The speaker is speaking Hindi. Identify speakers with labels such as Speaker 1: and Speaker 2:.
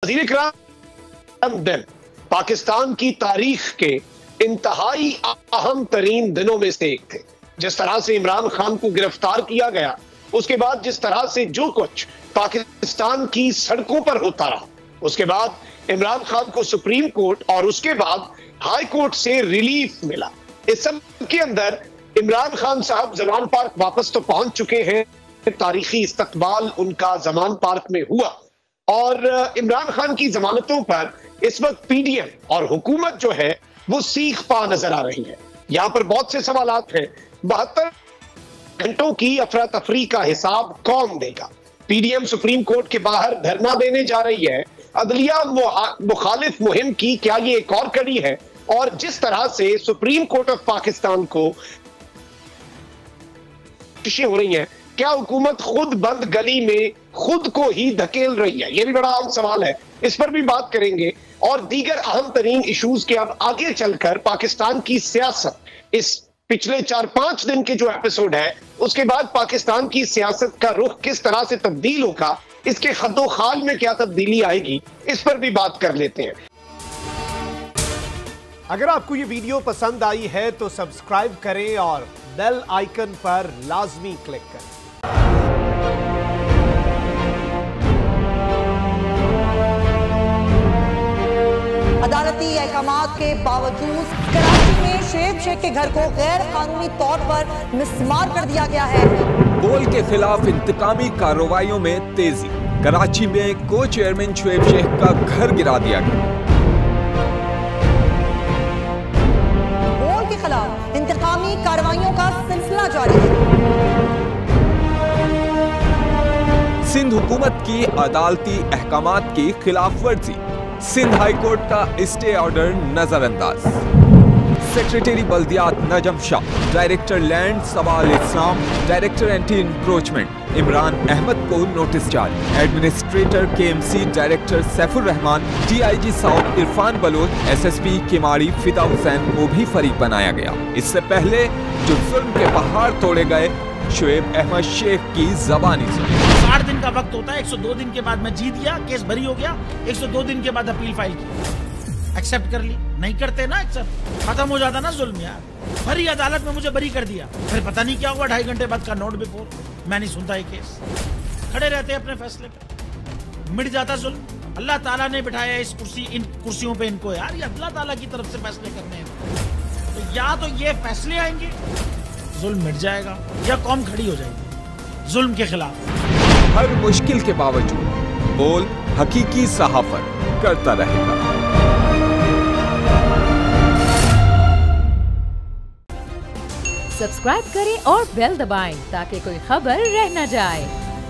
Speaker 1: वज़ीर-ए-आज़म दिन पाकिस्तान की तारीख के इंतहाई अहम तरीन दिनों में से एक थे। जिस तरह से इमरान खान को गिरफ्तार किया गया, उसके बाद जिस तरह से जो कुछ पाकिस्तान की सड़कों पर होता रहा, उसके बाद इमरान खान को सुप्रीम कोर्ट और उसके बाद हाई कोर्ट से रिलीफ मिला। इस सब के अंदर इमरान खान साहब जमान पार्क वापस तो पहुंच चुके हैं। तारीखी इस्तकबाल उनका जमान पार्क में हुआ और इमरान खान की जमानतों पर इस वक्त पीडीएम और हुकूमत जो है वो सीख पा नजर आ रही है। यहां पर बहुत से सवालात हैं। 72 घंटों की अफरा तफरी का हिसाब कौन देगा? पीडीएम सुप्रीम कोर्ट के बाहर धरना देने जा रही है। अदलिया मुखालिफ मुहिम की क्या ये एक और कड़ी है? और जिस तरह से सुप्रीम कोर्ट ऑफ पाकिस्तान को कोशिशें हो रही हैं, क्या हुकूमत खुद बंद गली में खुद को ही धकेल रही है? यह भी बड़ा अहम सवाल है, इस पर भी बात करेंगे। और दीगर अहम तरीन इशूज के अब आगे चलकर पाकिस्तान की सियासत, इस पिछले 4-5 दिन के जो एपिसोड है, उसके बाद पाकिस्तान की सियासत का रुख किस तरह से तब्दील होगा, इसके खद्दो खाल में क्या तब्दीली आएगी, इस पर भी बात कर लेते हैं।
Speaker 2: अगर आपको ये वीडियो पसंद आई है तो सब्सक्राइब करें और बेल आइकन पर लाजमी क्लिक करें।
Speaker 3: अदालती अहकामात के बावजूद कराची में शोएब शेख के घर को गैर कानूनी तौर पर मिसमार कर दिया गया है।
Speaker 4: बोल के खिलाफ इंतकामी कार्रवाइयों में तेजी। कराची में को चेयरमैन शोएब शेख का घर गिरा दिया गया।
Speaker 3: बोल के खिलाफ इंतकामी कार्रवाइयों का सिलसिला जारी है।
Speaker 4: सिंध हुकूमत की अदालती अहकामात की खिलाफ वर्जी। सिंध हाई कोर्ट का स्टे ऑर्डर नजरअंदाज। सेक्रेटरी बल्दियात Najam Shah, director land Sawal Islam, director anti encroachment Imran Ahmed को नोटिस जारी। Administrator KMC director Saifur Rahman, DIG south Irfan Baloch, SSP Keamari Fida Hussain को भी फरीक बनाया गया। इससे पहले जो जुल्म के पहाड़ तोड़े गए, शोएब अहमद शेख की जबानी सुनी।
Speaker 5: 60 दिन का वक्त होता है, 102 दिन के बाद मैं जीत गया, केस भरी हो गया, 102 दिन के बाद अपील फाइल की, एक्सेप्ट कर ली। नहीं करते ना एक्सेप्ट, खत्म हो जाता ना जुल्म यार। भरी अदालत में मुझे बरी कर दिया, फिर पता नहीं क्या हुआ, 2.5 घंटे बाद का नोट बिफोर, मैं नहीं सुनता ये केस। खड़े रहते अपने फैसले पे, मिट जाता जुल्म। अल्लाह ताला ने बिठाया इस इन कुर्सियों पे इनको यार, ये अल्लाह ताला की तरफ से फैसले करने हैं। तो या तो ये फैसले आएंगे, जुल्म मिट जाएगा, या कौम खड़ी हो जाएगी जुल्म के खिलाफ।
Speaker 4: हर मुश्किल के बावजूद बोल हकीकी सहाफत करता रहेगा।
Speaker 6: सब्सक्राइब करें और बेल दबाएं ताकि कोई खबर रह न जाए।